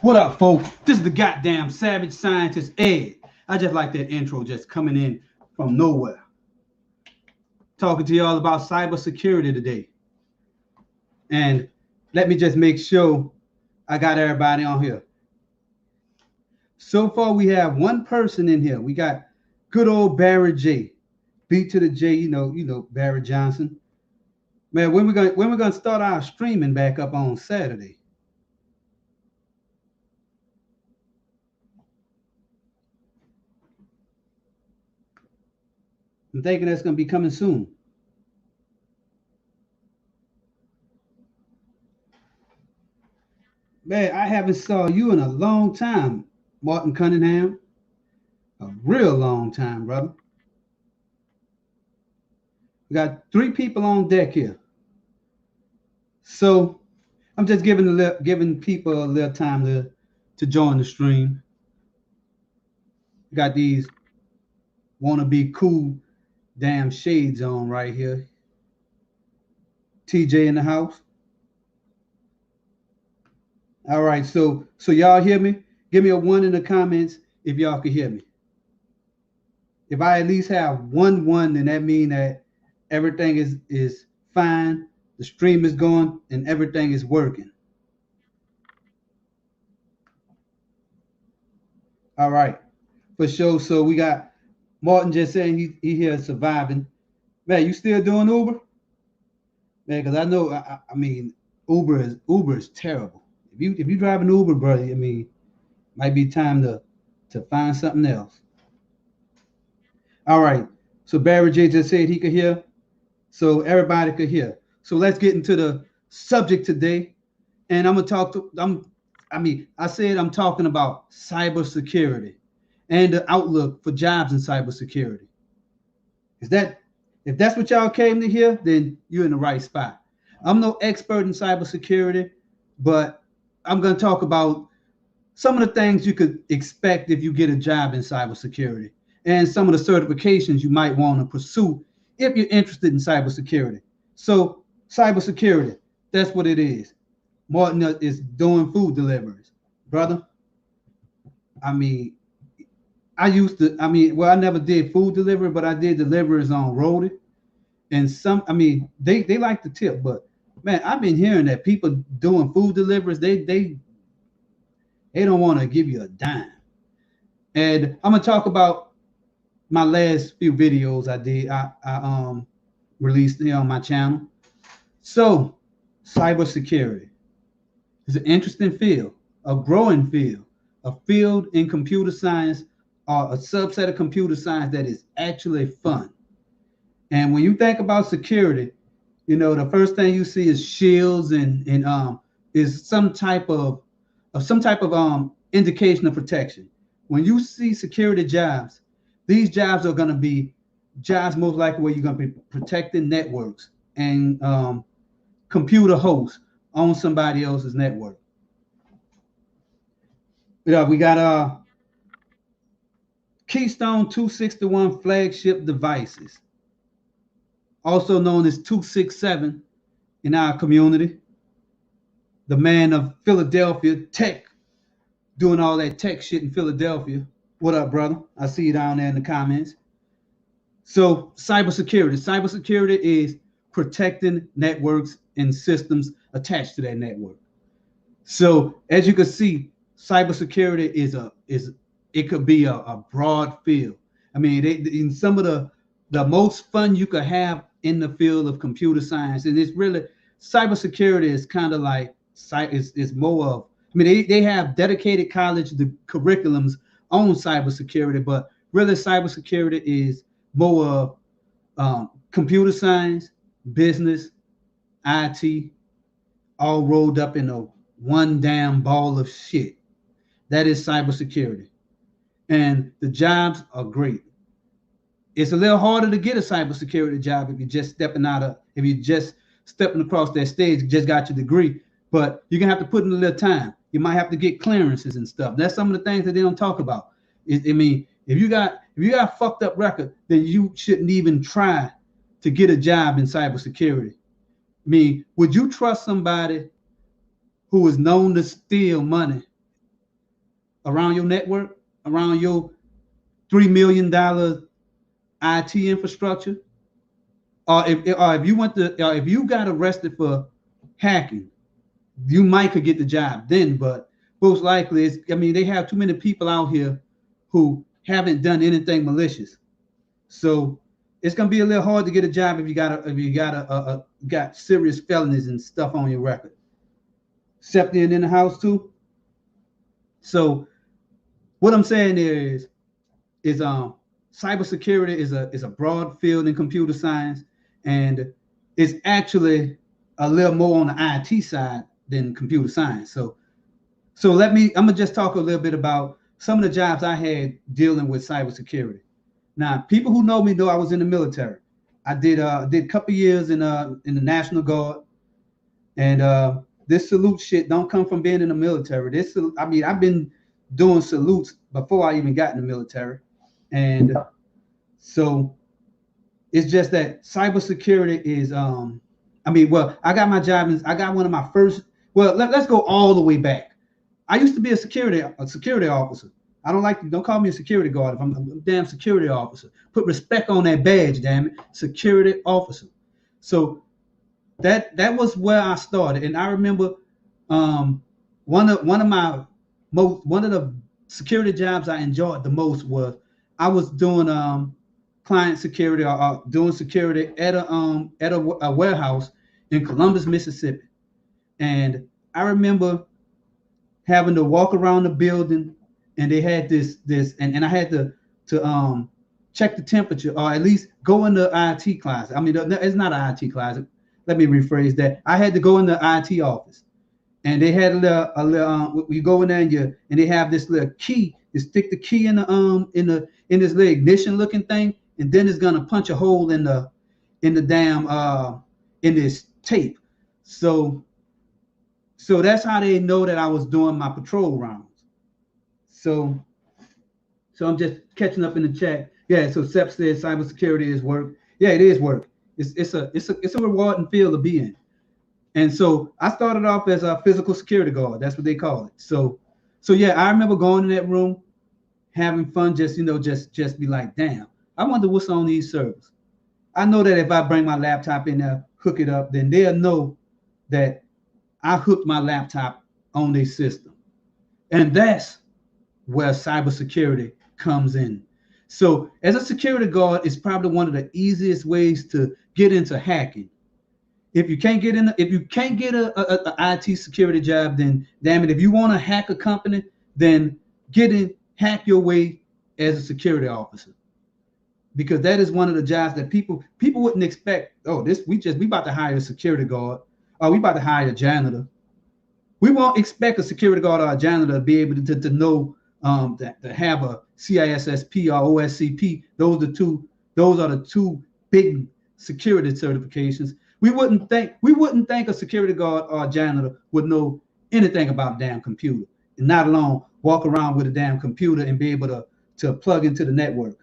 What up, folks? This is the goddamn Savage Scientist Ed. I just like that intro just coming in from nowhere. Talking to y'all about cybersecurity today. And let me just make sure I got everybody on here. So far, we have one person in here. We got good old Barry J. B to the J, you know Barry Johnson. Man, when we gonna start our streaming back up on Saturday? I'm thinking that's gonna be coming soon. Man, I haven't saw you in a long time, Martin Cunningham. A real long time, brother. We got 3 people on deck here. So I'm just giving people a little time to join the stream. We got these wanna be cool damn shades on right here. TJ in the house. All right, so y'all hear me? Give me a 1 in the comments if y'all can hear me. If I at least have 1, then that means that everything is fine, the stream is going, and everything is working. All right, for sure. So we got Martin just saying he here surviving. Man, you still doing Uber? Man, because I know I mean Uber is terrible. If you drive an Uber, brother, I mean, might be time to find something else. All right. So Barry J just said he could hear, so everybody could hear. So let's get into the subject today, and I'm gonna talk to I said I'm talking about cybersecurity and the outlook for jobs in cybersecurity. If that's what y'all came to hear, then you're in the right spot. I'm no expert in cybersecurity, but I'm going to talk about some of the things you could expect if you get a job in cybersecurity and some of the certifications you might want to pursue if you're interested in cybersecurity. So cybersecurity, that's what it is. Martin is doing food deliveries. Brother, I never did food delivery, but I did deliveries on Roadie. And they like the tip, but man, I've been hearing that people doing food deliveries, they don't want to give you a dime. And I'm gonna talk about my last few videos I did. I released here on my channel. So cybersecurity is an interesting field, a growing field, a field in computer science or a subset of computer science that is actually fun. And when you think about security, the first thing you see is shields and is some type of indication of protection. When you see security jobs, these jobs are going to be jobs most likely where you're going to be protecting networks and computer hosts on somebody else's network. We got Keystone 261 flagship devices, also known as 267 in our community. The man of Philadelphia tech, doing all that tech shit in Philadelphia. What up, brother? I see you down there in the comments. So cybersecurity. Cybersecurity is protecting networks and systems attached to that network. So as you can see, cybersecurity it could be a broad field. I mean, in some of the most fun you could have in the field of computer science, and it's really cybersecurity is kind of like it's more of. I mean, they have dedicated college curriculums on cybersecurity, but really cybersecurity is more of computer science, business, IT, all rolled up in a one damn ball of shit. That is cybersecurity. And the jobs are great. It's a little harder to get a cybersecurity job if you're just stepping across that stage, just got your degree, but you're gonna have to put in a little time. You might have to get clearances and stuff. That's some of the things that they don't talk about. If you got a fucked up record, then you shouldn't even try to get a job in cybersecurity. Would you trust somebody who is known to steal money around your network, around your $3 million IT infrastructure, or if you went to, or if you got arrested for hacking, you might could get the job then. But most likely, I mean, they have too many people out here who haven't done anything malicious. So it's gonna be a little hard to get a job if you got serious felonies and stuff on your record. Septian in the house too. So what I'm saying is cybersecurity is a broad field in computer science, and it's actually a little more on the IT side than computer science. So I'm gonna just talk a little bit about some of the jobs I had dealing with cybersecurity. Now, people who know me know I was in the military. I did a couple years in the National Guard, and this salute shit don't come from being in the military. I mean, I've been doing salutes before I even got in the military, and so it's just that cybersecurity is I mean, well, I got my job and I got one of my first. Well, let's go all the way back. I used to be a security officer. Don't call me a security guard if I'm a damn security officer. Put respect on that badge, damn it. Security officer. So that was where I started. And I remember one of the security jobs I enjoyed the most was I was doing client security, or doing security at a warehouse in Columbus, Mississippi. And I remember having to walk around the building, and they had this and I had to check the temperature, or at least go in the IT class. I mean, it's not an IT class. Let me rephrase that. I had to go in the IT office, and they had a little you go in there, and they have this little key. You stick the key in this little ignition looking thing, and then it's gonna punch a hole in the damn in this tape. So that's how they know that I was doing my patrol rounds. So I'm just catching up in the chat. Yeah, so Sep says cybersecurity is work. Yeah, it is work. It's a rewarding field to be in. And so I started off as a physical security guard. That's what they call it. So yeah, I remember going in that room, having fun, just be like, damn, I wonder what's on these servers. I know that if I bring my laptop in there, hook it up, then they'll know that I hooked my laptop on their system. And that's where cybersecurity comes in. So as a security guard, it's probably one of the easiest ways to get into hacking. If you can't get a IT security job, then damn it, if you want to hack a company, then hack your way as a security officer. Because that is one of the jobs that people wouldn't expect. Oh, we about to hire a security guard, or we about to hire a janitor. We won't expect a security guard or a janitor to be able to know to have a CISSP or OSCP. Those are the two big security certifications. We wouldn't think a security guard or a janitor would know anything about a damn computer, and not alone walk around with a damn computer and be able to plug into the network.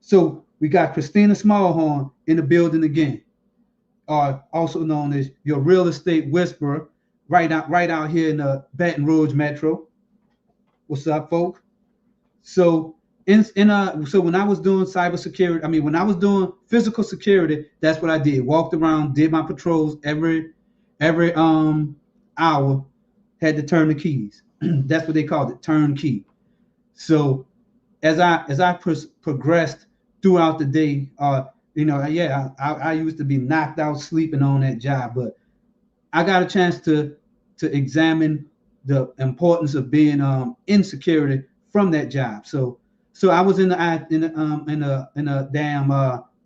So we got Christina Smallhorn in the building again, also known as your real estate whisperer, right out here in the Baton Rouge Metro. What's up, folks? So so when I was doing cybersecurity, when I was doing physical security, that's what I did. Walked around, did my patrols every hour, had to turn the keys. That's what they called it, turnkey. So as I progressed throughout the day, I used to be knocked out sleeping on that job, but I got a chance to examine the importance of being in security from that job. So I was in the damn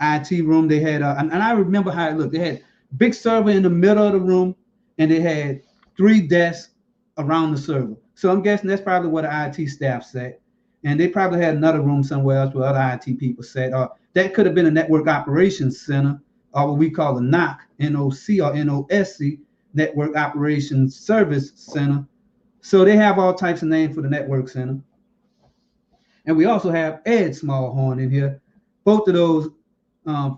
IT room. They had and I remember how it looked. They had big server in the middle of the room, and they had 3 desks around the server. So I'm guessing that's probably where the IT staff sat. And they probably had another room somewhere else where other IT people sat. Or that could have been a network operations center, or what we call a NOC, NOC or NOSC, Network Operations Service Center. So they have all types of names for the network center. And we also have Ed Smallhorn in here. Both of those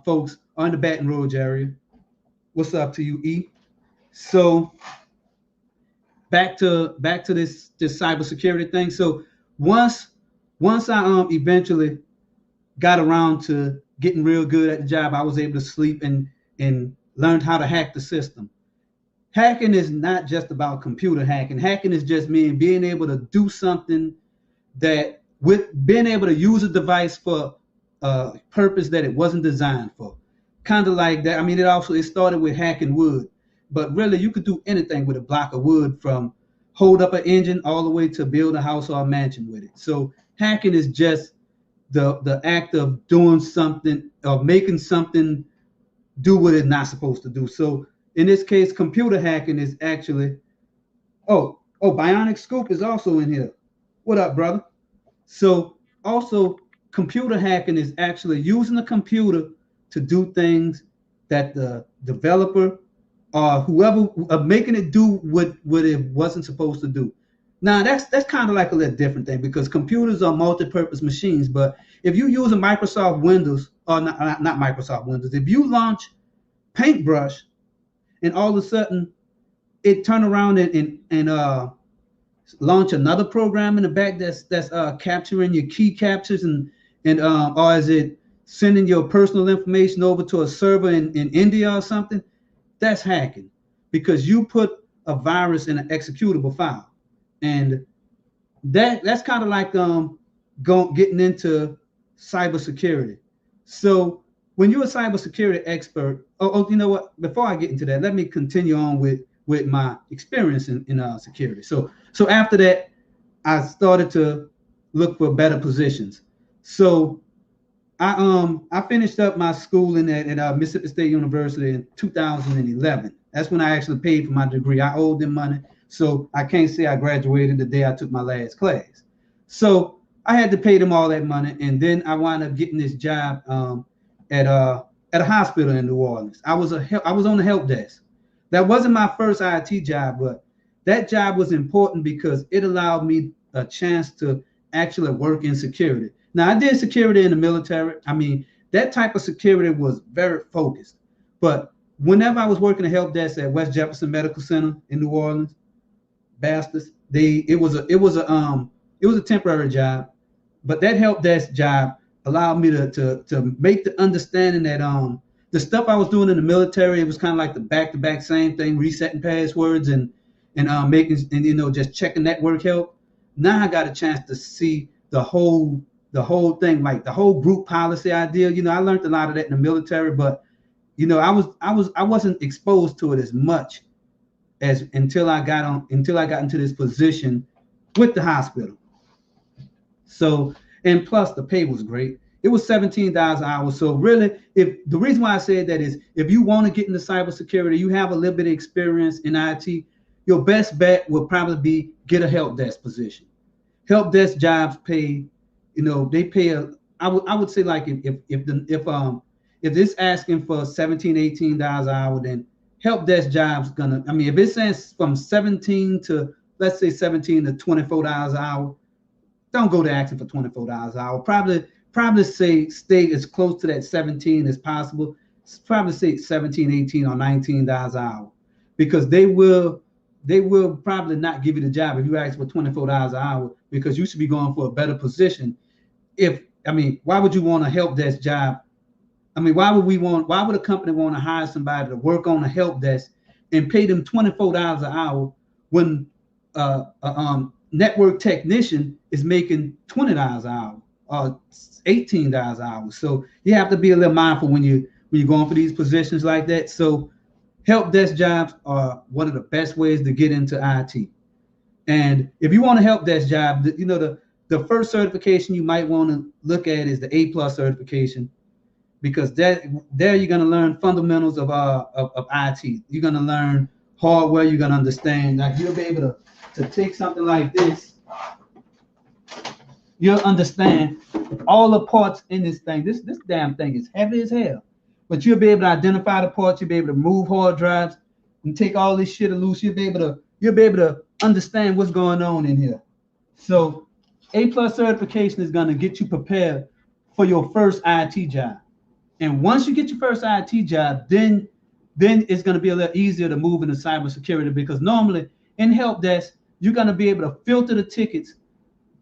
folks are in the Baton Rouge area. What's up to you, E? So back to this cybersecurity thing. So once I eventually got around to getting real good at the job, I was able to sleep and learned how to hack the system. Hacking is not just about computer hacking. Hacking is just being able to do something that, with being able to use a device for a purpose that it wasn't designed for. Kind of like that. I mean, it started with hacking wood, but really you could do anything with a block of wood, from hold up an engine all the way to build a house or a mansion with it. So hacking is just the act of doing something, of making something do what it's not supposed to do. So in this case, computer hacking is actually, Bionic Scoop is also in here. What up, brother? So also, computer hacking is actually using a computer to do things that the developer or whoever making it do what it wasn't supposed to do. Now that's kind of like a little different thing, because computers are multi-purpose machines. But if you use a Microsoft Windows, or not Microsoft Windows, if you launch Paintbrush and all of a sudden it turn around and launch another program in the back that's capturing your key captures and or is it sending your personal information over to a server in India or something, that's hacking, because you put a virus in an executable file. And that's kind of like getting into cybersecurity. So when you're a cybersecurity expert, you know what? Before I get into that, let me continue on with my experience in security. So after that, I started to look for better positions. So I finished up my schooling at Mississippi State University in 2011. That's when I actually paid for my degree. I owed them money, so I can't say I graduated the day I took my last class. So I had to pay them all that money, and then I wound up getting this job at a hospital in New Orleans. I was on the help desk. That wasn't my first IT job, but that job was important because it allowed me a chance to actually work in security. Now, I did security in the military. I mean, that type of security was very focused. But whenever I was working a help desk at West Jefferson Medical Center in New Orleans, bastards, it was a temporary job. But that help desk job allowed me to make the understanding that the stuff I was doing in the military, it was kind of like the back-to-back same thing, resetting passwords and making, and just checking network help. Now I got a chance to see the whole thing, like the whole group policy idea. I learned a lot of that in the military, but I wasn't exposed to it as much as until I got into this position with the hospital. So, and plus the pay was great. It was $17 an hour. So really, if the reason why I said that is, if you want to get into cybersecurity, you have a little bit of experience in IT, your best bet will probably be get a help desk position. Help desk jobs pay, they pay I would say, like, if it's asking for $17, $18 an hour, then help desk jobs gonna, I mean, if it says from 17 to, let's say, 17 to $24 an hour, don't go to asking for $24 an hour. Probably say stay as close to that 17 as possible. Probably say 17, 18, or $19 an hour, because they will probably not give you the job if you ask for $24 an hour, because you should be going for a better position. Why would you want a help desk job? I mean, why would a company want to hire somebody to work on a help desk and pay them $24 an hour when network technician is making $20 an hour or $18 an hour? So you have to be a little mindful when you're going for these positions like that. So help desk jobs are one of the best ways to get into IT. And if you want a help desk job, the first certification you might want to look at is the A+ certification, because there you're going to learn fundamentals of IT. You're going to learn hardware. You're going to understand. Like, you'll be able to take something like this. You'll understand all the parts in this thing. This damn thing is heavy as hell. But you'll be able to identify the parts. You'll be able to move hard drives and take all this shit loose. You'll be able to understand what's going on in here. So A+ certification is going to get you prepared for your first IT job. And once you get your first IT job, then it's going to be a little easier to move into cybersecurity, because normally in help desk, you're gonna be able to filter the tickets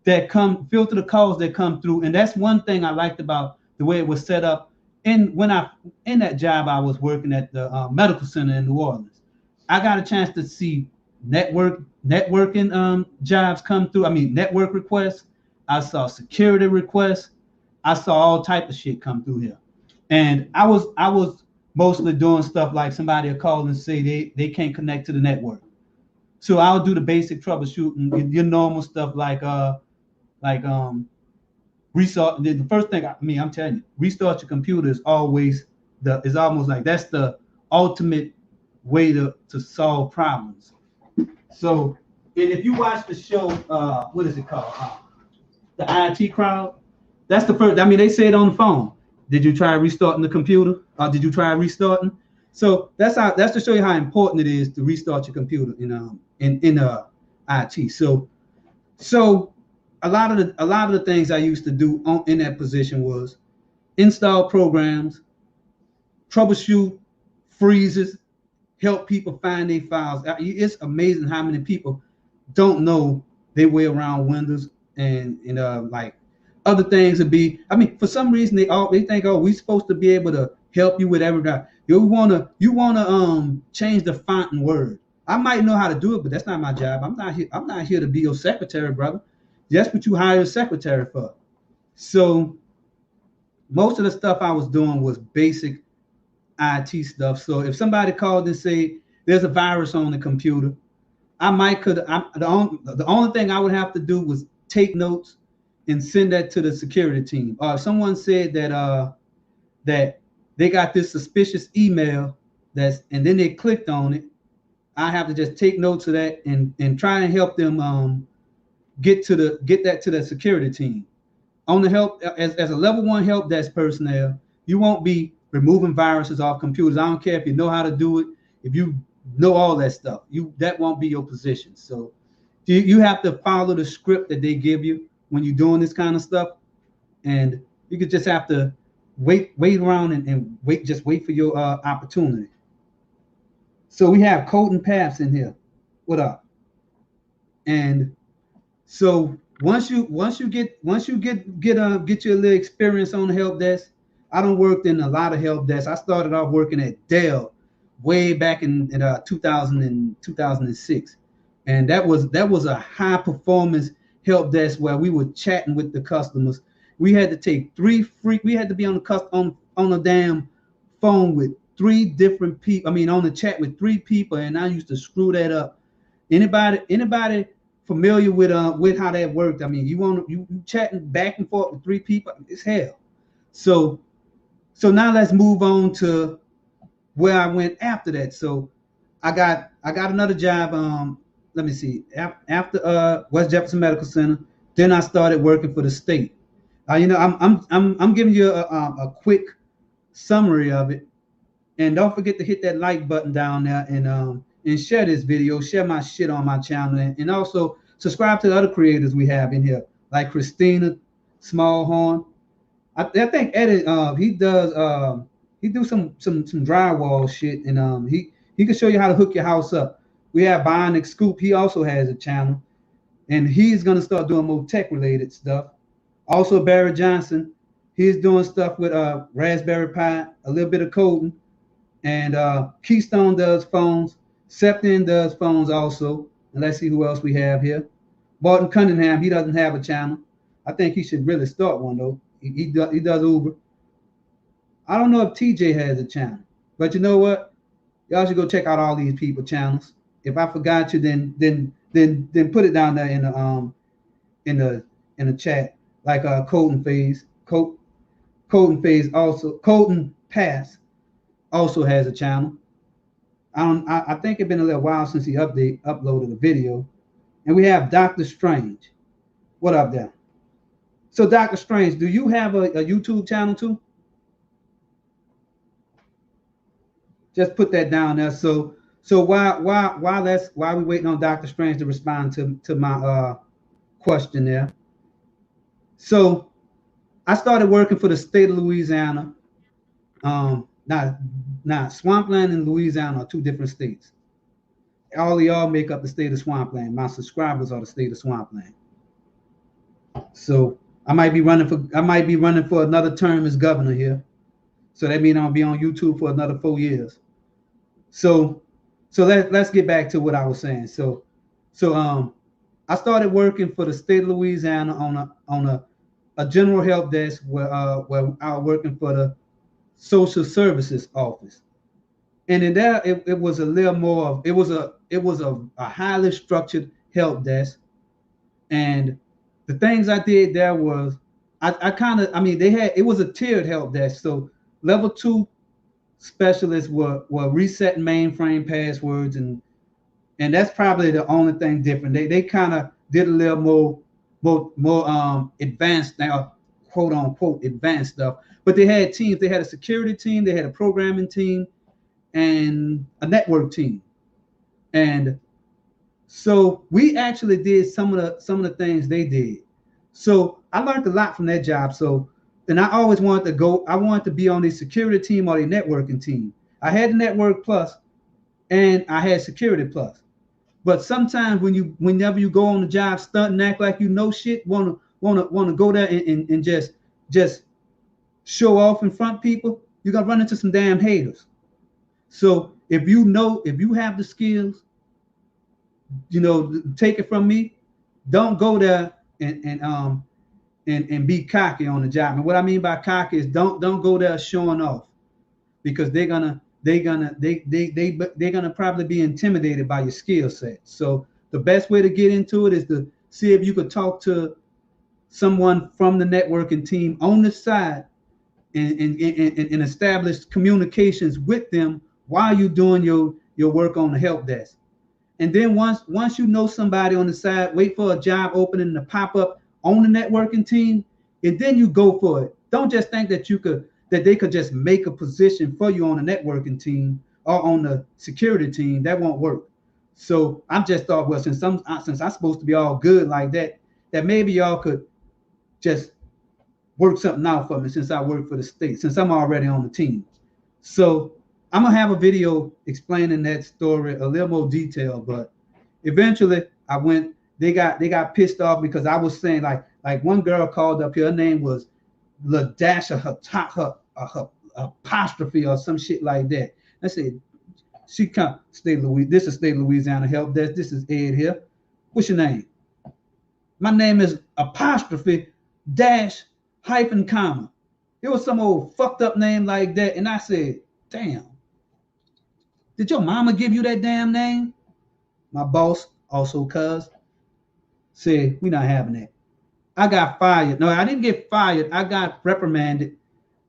that come, filter the calls that come through. And that's one thing I liked about the way it was set up. And when I in that job, I was working at the medical center in New Orleans. I got a chance to see networking jobs come through. I mean, network requests. I saw security requests. I saw all type of shit come through here. And I was mostly doing stuff like somebody will call and say they can't connect to the network. So I'll do the basic troubleshooting, your normal stuff like restart. The first thing I'm telling you, restart your computer is always is almost like that's the ultimate way to solve problems. So, and if you watch the show, what is it called? The IT Crowd. That's the first. I mean, they say it on the phone. Did you try restarting the computer? Or did you try restarting? So that's to show you how important it is to restart your computer in IT. So a lot of the things I used to do in that position was install programs, troubleshoot freezes, help people find their files. It's amazing how many people don't know their way around Windows and like other things would be. I mean, for some reason they think, oh, we're supposed to be able to help you with everything. You wanna change the font and word. I might know how to do it, but that's not my job. I'm not here to be your secretary, brother. That's what you hire a secretary for. So most of the stuff I was doing was basic IT stuff. So if somebody called and say there's a virus on the computer, the only thing I would have to do was take notes and send that to the security team. Or if someone said that they got this suspicious email and then they clicked on it, I have to just take notes of that and try and help them get that to the security team. On the help as a level 1 help desk personnel, you won't be removing viruses off computers. I don't care if you know how to do it, if you know all that stuff. That won't be your position. So you have to follow the script that they give you when you're doing this kind of stuff, and you could just have to wait around and wait for your opportunity. So we have Colton Paps in here. What up? And so once you get you a little experience on the help desk, I done worked in a lot of help desks. I started off working at Dell way back in 2006, and that was a high performance help desk where we were chatting with the customers. We had to take we had to be on the damn phone with 3 different people. I mean, on the chat with 3 people, and I used to screw that up. Anybody familiar with how that worked? I mean, you chatting back and forth with 3 people, it's hell. So now let's move on to where I went after that. So I got another job. Let me see. After West Jefferson Medical Center, then I started working for the state. I'm giving you a quick summary of it, and don't forget to hit that like button down there and share this video, share my shit on my channel, and also subscribe to the other creators we have in here, like Christina Smallhorn. I think Eddie he do some drywall shit, and he can show you how to hook your house up. We have Bionic Scoop. He also has a channel, and he's gonna start doing more tech related stuff. Also Barry Johnson, he's doing stuff with Raspberry Pi, a little bit of coding, and Keystone does phones. Septon does phones also. And let's see who else we have here. Barton Cunningham, he doesn't have a channel. I think he should really start one though. He does Uber. I don't know if TJ has a channel, but you know what? Y'all should go check out all these people channels. If I forgot you, then put it down there in the chat, like Colton Phase. Colton Phase also. Colton Pass also has a channel. I think it's been a little while since he uploaded a video. And we have Dr. Strange. What up there? So Dr. Strange, do you have a YouTube channel too? Just put that down there. So while we waiting on Dr. Strange to respond to my question there. So I started working for the state of Louisiana. Now Swampland and Louisiana are 2 different states. all of y'all make up the state of Swampland. My subscribers are the state of Swampland. So I might be running for another term as governor here. So that means I'll be on YouTube for another 4 years. So let's get back to what I was saying. So I started working for the state of Louisiana on a general help desk where I was working for the social services office. And in there it was a little more of it was a highly structured help desk. And the things I did there was it was a tiered help desk. So level 2 specialists were resetting mainframe passwords, and that's probably the only thing different. They kind of did a little more advanced now, quote unquote advanced stuff. But they had teams. They had a security team, they had a programming team, and a network team. And so we actually did some of the things they did. So I learned a lot from that job. So, and I always wanted to go. I wanted to be on the security team or the networking team. I had the network plus, and I had security plus. But sometimes whenever you go on the job, stunt and act like you know shit, wanna go there and just show off in front of people, you're gonna run into some damn haters. So if you have the skills, take it from me, don't go there and be cocky on the job. And what I mean by cocky is don't go there showing off, because they're gonna probably be intimidated by your skill set. So the best way to get into it is to see if you could talk to someone from the networking team on the side and establish communications with them while you're doing your work on the help desk. And then once you know somebody on the side, wait for a job opening to pop up on the networking team, and then you go for it. Don't just think that they could just make a position for you on the networking team or on the security team. That won't work. So I just thought, well, since I'm supposed to be all good like that maybe y'all could just work something out for me, since I work for the state, since I'm already on the team. So I'm gonna have a video explaining that story a little more detail, but eventually they got pissed off because I was saying like one girl called up here, her name was Ladasha, her apostrophe or some shit like that. I said, she come this is state of Louisiana help desk. This is Ed here. What's your name? My name is apostrophe dash hyphen comma. It was some old fucked up name like that, and I said, damn. Did your mama give you that damn name? My boss, also cuz, said, we not having that. I got fired. No, I didn't get fired. I got reprimanded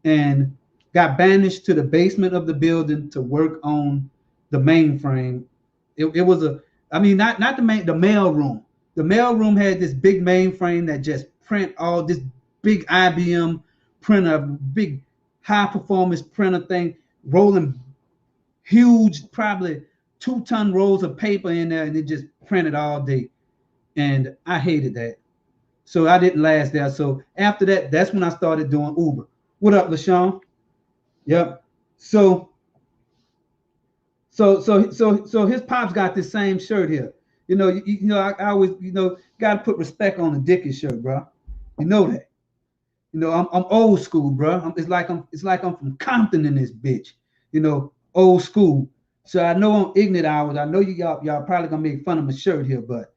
and got banished to the basement of the building to work on the mainframe. It was not the mail room. The mail room had this big mainframe that just print all this big IBM printer, big high performance printer thing, rolling huge, probably 2-ton rolls of paper in there, and it just printed all day. And I hated that. So I didn't last there. So after that, that's when I started doing Uber. What up, Lashong? Yep. So his pops got this same shirt here. I always, got to put respect on the Dickie shirt, bro. You know that. I'm old school, bro. It's like I'm from Compton in this bitch. Old school. So I know on ignorant hours, I know y'all probably gonna make fun of my shirt here, but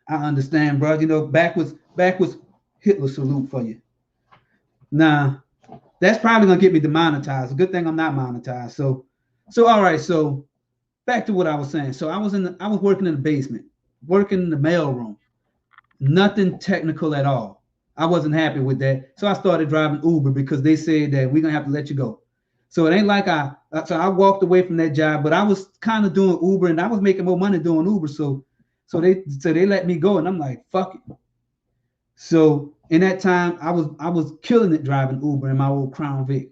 I understand, bro. Backwards Hitler salute for you. Nah, that's probably gonna get me demonetized. Good thing I'm not monetized. So all right. So back to what I was saying. So I was working in the basement, working in the mail room. Nothing technical at all. I wasn't happy with that. So I started driving Uber because they said that we're gonna have to let you go. So it ain't like so I walked away from that job, but I was kind of doing Uber and I was making more money doing Uber. So they let me go, and I'm like, fuck it. So in that time, I was killing it driving Uber in my old Crown Vic.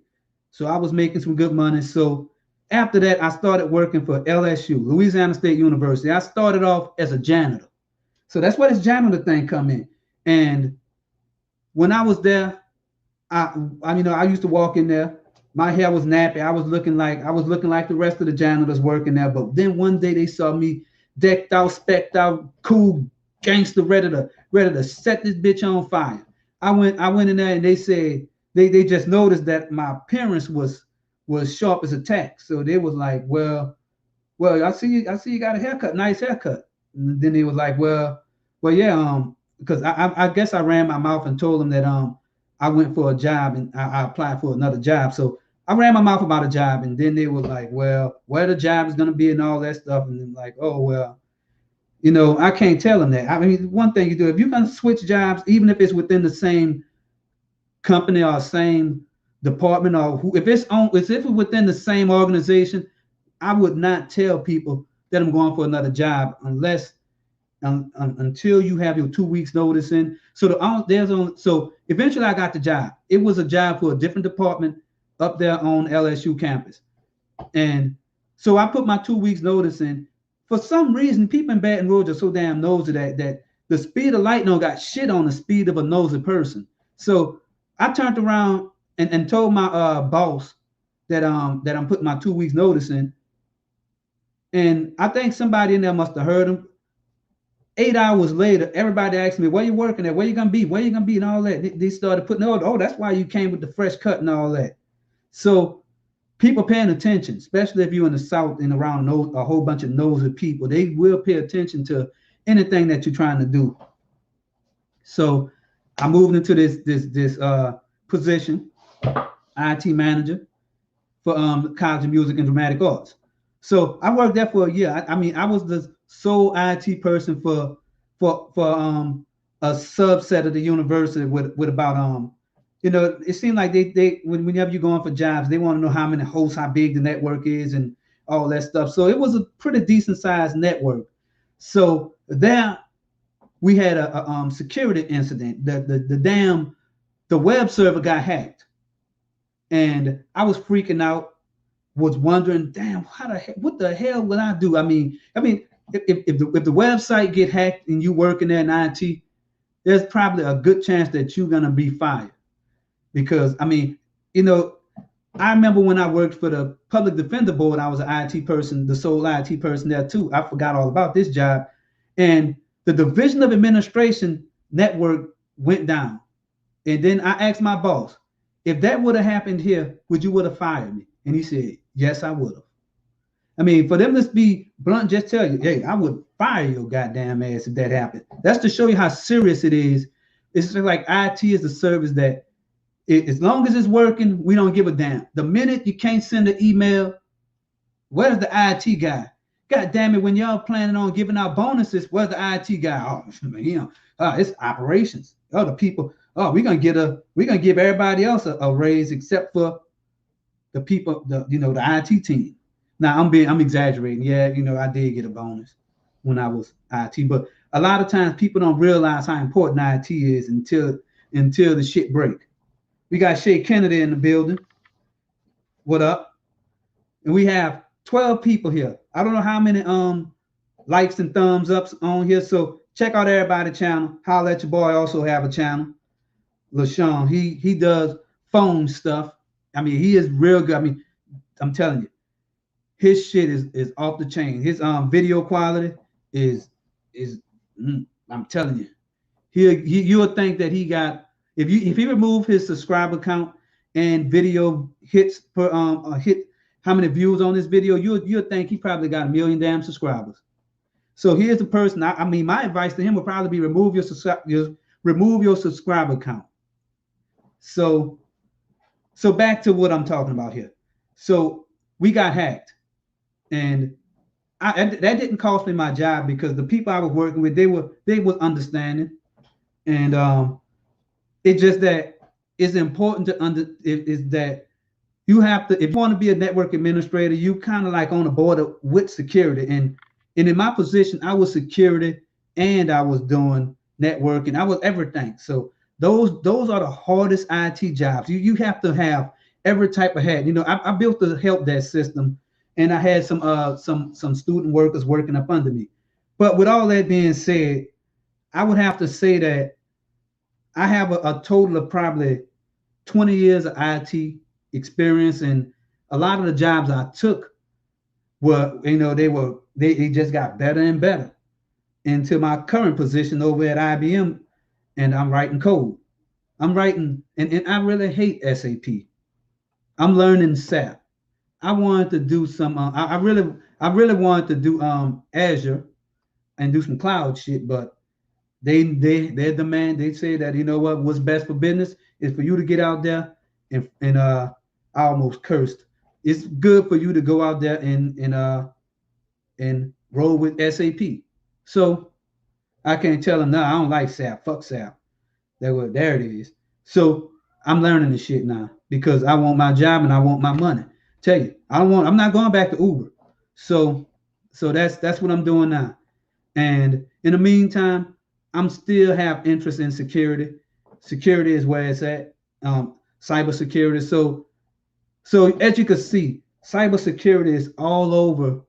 So I was making some good money. So after that, I started working for LSU, Louisiana State University. I started off as a janitor. So that's where this janitor thing come in. And when I was there, I used to walk in there My hair was nappy. I was looking like the rest of the janitors working there. But then one day they saw me decked out, specked out, cool gangster, ready to set this bitch on fire. I went in there and they said they just noticed that my appearance was sharp as a tack. So they was like, well, I see you got a haircut, nice haircut. And then he was like, well, yeah, because I guess I ran my mouth and told him that I went for a job and I applied for another job. So I ran my mouth about a job, and then they were like, well, where the job is gonna be and all that stuff, and then like, oh well, I can't tell them that. I mean, one thing you do if you're gonna switch jobs, even if it's within the same company or same department or if it's within the same organization, I would not tell people that I'm going for another job until you have your 2 weeks notice in. So eventually I got the job. It was a job for a different department up there on LSU campus, and so I put my 2 weeks notice in. For some reason, people in Baton Rouge are so damn nosy that the speed of light don't got shit on the speed of a nosy person. So I turned around and told my boss that I'm putting my 2 weeks notice in. And I think somebody in there must have heard him. 8 hours later, everybody asked me, where you working at? Where you gonna be? Where you gonna be? And all that. They started putting, oh, that's why you came with the fresh cut and all that. So people paying attention, especially if you're in the South and around a whole bunch of nosy people, they will pay attention to anything that you're trying to do. So I moved into this position, IT manager for College of Music and Dramatic Arts. So I worked there for a year. I mean, I was the sole IT person for a subset of the university with about it seemed like they whenever you're going for jobs, they want to know how many hosts, how big the network is, and all that stuff. So it was a pretty decent sized network. So there we had a security incident. The web server got hacked, and I was freaking out. Was wondering, damn, what the hell would I do? I mean, if the website get hacked and you working there in IT, there's probably a good chance that you're gonna be fired. Because I mean, I remember when I worked for the Public Defender Board, I was an IT person, the sole IT person there too. I forgot all about this job. And the Division of Administration network went down. And then I asked my boss, if that would have happened here, would you have fired me? And he said, yes, I would have. I mean, for them to be blunt, just tell you, hey, I would fire your goddamn ass if that happened. That's to show you how serious it is. It's just like IT is the service that as long as it's working, we don't give a damn. The minute you can't send an email, where's the IT guy? God damn it, when y'all planning on giving out bonuses, where's the IT guy? Oh, it's operations. Oh, the people, we're gonna give everybody else a raise except for the people, the IT team. Now I'm exaggerating. Yeah, I did get a bonus when I was IT, but a lot of times people don't realize how important IT is until the shit break. We got Shay Kennedy in the building. What up? And we have 12 people here. I don't know how many likes and thumbs ups on here. So check out everybody's channel. Holla at your boy. Also have a channel. Lashong. He does phone stuff. I mean, he is real good. I mean, I'm telling you, his shit is off the chain. His video quality is I'm telling you, you'll think that he got if he remove his subscriber count and video hits per hit how many views on this video, you'll think he probably got 1 million damn subscribers. So here's the person. I mean, my advice to him would probably be remove your subscriber count. So back to what I'm talking about here. So we got hacked, and that didn't cost me my job because the people I was working with, they was understanding, and it's just that it's important to is that you have to, if you want to be a network administrator, you kind of like on the border with security, and in my position, I was security and I was doing networking. I was everything. So those are the hardest IT jobs. You have to have every type of hat. I built the help desk system, and I had some student workers working up under me. But with all that being said, I would have to say that I have a total of probably 20 years of IT experience, and a lot of the jobs I took were, they just got better and better into my current position over at IBM, and I'm writing code. I'm writing, and I really hate SAP. I'm learning SAP. I wanted to do some. I really wanted to do Azure and do some cloud shit, but their demand. They say that what's best for business is for you to get out there and I almost cursed. It's good for you to go out there and roll with SAP. So I can't tell them no. I don't like SAP. Fuck SAP. There it is. So I'm learning this shit now because I want my job and I want my money. Tell you, I'm not going back to Uber. So that's what I'm doing now. And in the meantime, I'm still have interest in security. Security is where it's at. Cybersecurity. So as you can see, cybersecurity is all over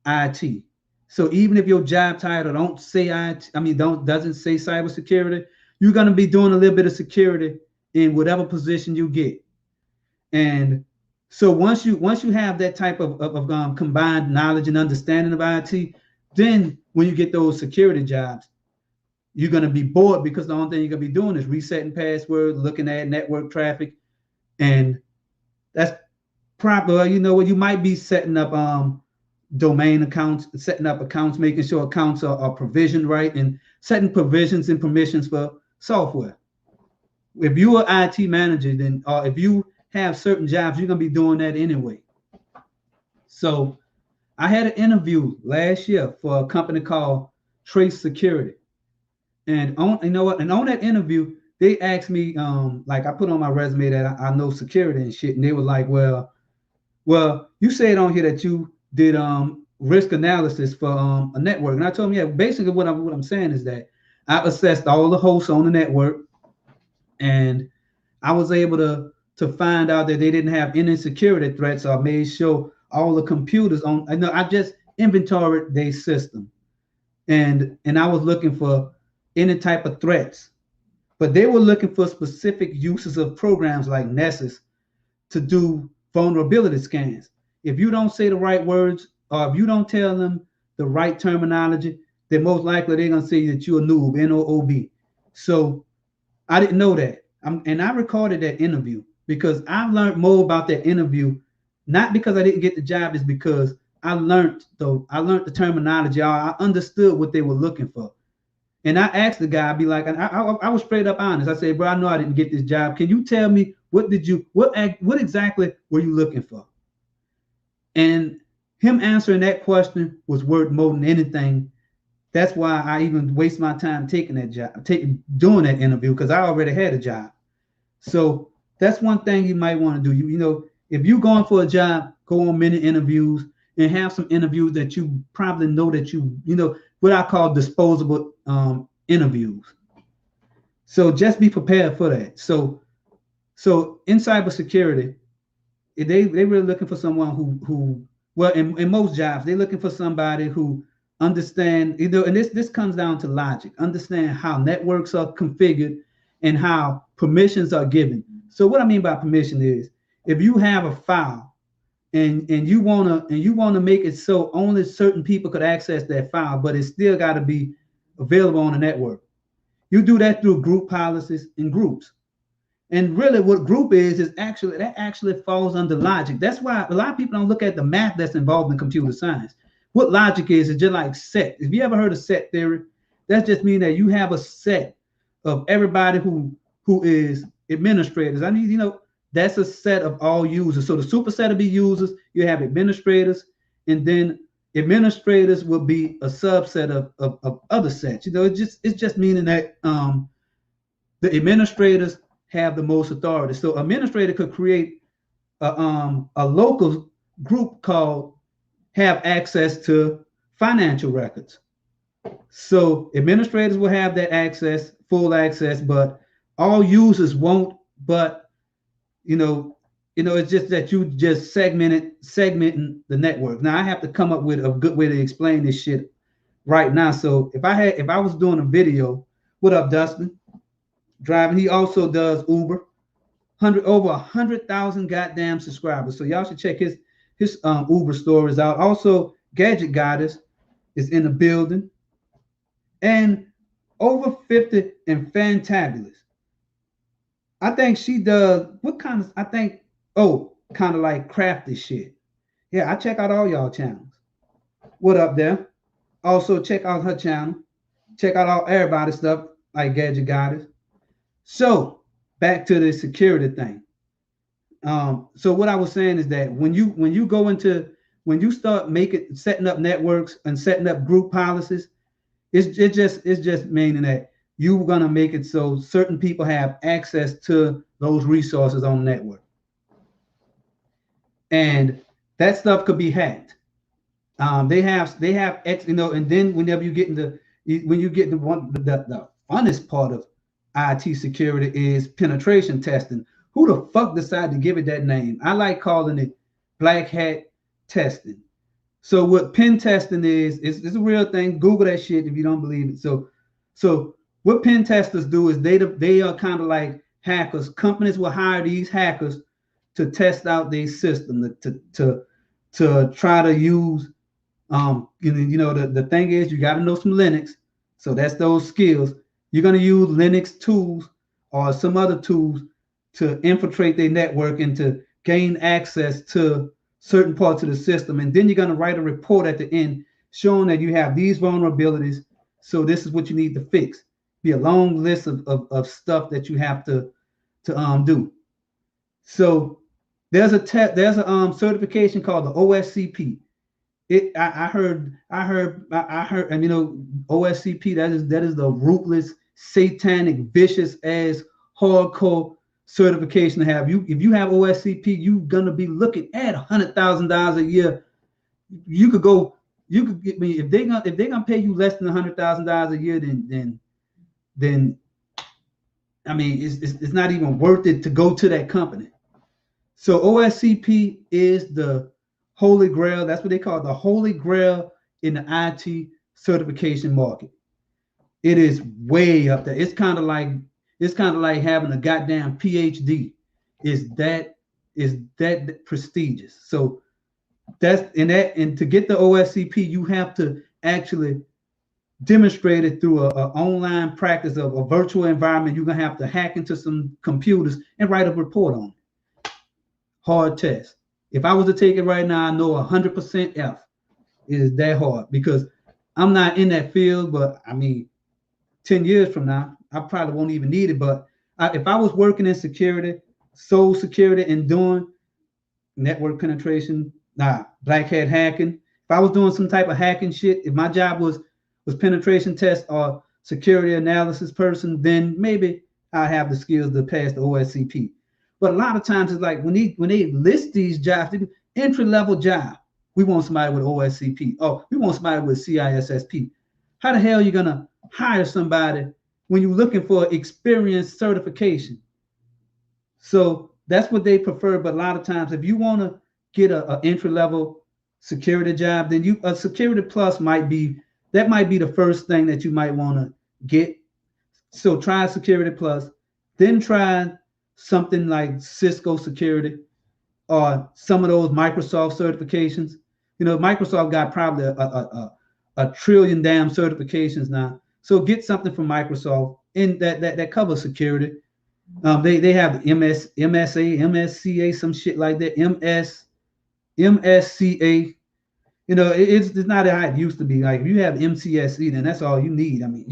IT. So even if your job title don't say IT, doesn't say cybersecurity, you're gonna be doing a little bit of security in whatever position you get. And so once you have that type of combined knowledge and understanding of IT, then when you get those security jobs, you're gonna be bored because the only thing you're gonna be doing is resetting passwords, looking at network traffic, and that's probably you might be setting up domain accounts, setting up accounts, making sure accounts are provisioned right, and setting provisions and permissions for software. If you're an IT manager, then if you have certain jobs, you're gonna be doing that anyway. So I had an interview last year for a company called Trace Security, and on that interview, they asked me, like I put on my resume that I know security and shit, and they were like, well, you said on here that you did risk analysis for a network, and I told them, yeah, basically what I'm saying is that I assessed all the hosts on the network, and I was able to find out that they didn't have any security threats. So I made sure all the computers on. I just inventoried their system, and I was looking for any type of threats, but they were looking for specific uses of programs like Nessus to do vulnerability scans. If you don't say the right words, or if you don't tell them the right terminology, then most likely they're gonna say that you're a noob, N-O-O-B. So I didn't know that. And I recorded that interview because I learned more about that interview, not because I didn't get the job, is because I learned the terminology. I understood what they were looking for. And I asked the guy, I'd be like, and I was straight up honest. I said, bro, I know I didn't get this job. Can you tell me what exactly were you looking for? And him answering that question was worth more than anything. That's why I even waste my time taking that job, doing that interview, because I already had a job. So that's one thing you might want to do. If you're going for a job, go on many interviews and have some interviews that you probably know that what I call disposable interviews. So just be prepared for that. So in cybersecurity, they really looking for someone who well, in most jobs, they're looking for somebody who understand, and this comes down to logic, understand how networks are configured and how permissions are given. So what I mean by permission is, if you have a file and you wanna make it so only certain people could access that file, but it's still got to be available on the network. You do that through group policies and groups. And really what group is actually falls under logic. That's why a lot of people don't look at the math that's involved in computer science. What logic is just like set. If you ever heard of set theory, that's just mean that you have a set of everybody who is administrators. That's a set of all users. So the superset will be users, you have administrators, and then administrators will be a subset of other sets. It's just meaning that the administrators have the most authority. So administrator could create a local group called have access to financial records. So administrators will have that access, full access, but all users won't. But it's just that you just segmenting the network. Now I have to come up with a good way to explain this shit right now. So if I was doing a video, what up, Dustin? Driving. He also does Uber. over 100,000 goddamn subscribers. So y'all should check his Uber stories out. Also, Gadget Goddess is in the building, and over 50 and Fantabulous. I think she does what kind of, I think, kind of like crafty shit. Yeah, I check out all y'all channels. What up there? Also check out her channel. Check out all everybody's stuff like Gadget Goddess. So back to the security thing. So what I was saying is that when you start setting up networks and setting up group policies, it's just meaning that you're gonna make it so certain people have access to those resources on the network, and that stuff could be hacked. They have and then whenever you get into when you get to the funnest part of IT security is penetration testing. Who the fuck decided to give it that name? I like calling it black hat testing. So what pen testing is, it's a real thing. Google that shit if you don't believe it. So what pen testers do is they are kind of like hackers. Companies will hire these hackers to test out their system to try to use the thing is you got to know some Linux. So that's those skills. You're going to use Linux tools or some other tools to infiltrate their network and to gain access to certain parts of the system. And then you're going to write a report at the end showing that you have these vulnerabilities. So this is what you need to fix. Be a long list of stuff that you have to do. So there's a certification called the OSCP. I heard, and OSCP, that is the ruthless, satanic, vicious ass, hardcore certification to have. If you have OSCP, you're gonna be looking at $100,000 a year. You could get me if they're gonna pay you less than $100,000 a year, then I mean it's not even worth it to go to that company. So OSCP is the Holy Grail. That's what they call it, the Holy Grail in the IT certification market. It is way up there. It's kind of like having a goddamn PhD. Is that prestigious? So and to get the OSCP, you have to actually demonstrate it through a online practice of a virtual environment. You're gonna have to hack into some computers and write a report on it. Hard test. If I was to take it right now, I know 100% F. It is that hard because I'm not in that field, but I mean, 10 years from now, I probably won't even need it. But if I was working in security, sole security, and doing network penetration, black hat hacking, if I was doing some type of hacking shit, if my job was penetration test or security analysis person, then maybe I have the skills to pass the OSCP. But a lot of times it's like when they list these jobs, entry-level job, we want somebody with OSCP. Oh, we want somebody with CISSP. How the hell are you gonna hire somebody when you're looking for experience certification? So that's what they prefer. But a lot of times, if you want to get an entry-level security job, then a Security Plus might be the first thing that you might want to get. So try Security Plus, then try something like Cisco Security or some of those Microsoft certifications. Microsoft got probably a trillion damn certifications now. So get something from Microsoft in that covers security. They have MSA, MSCA, some shit like that. MSCA. It's not how it used to be. Like if you have MCSE, then that's all you need. I mean,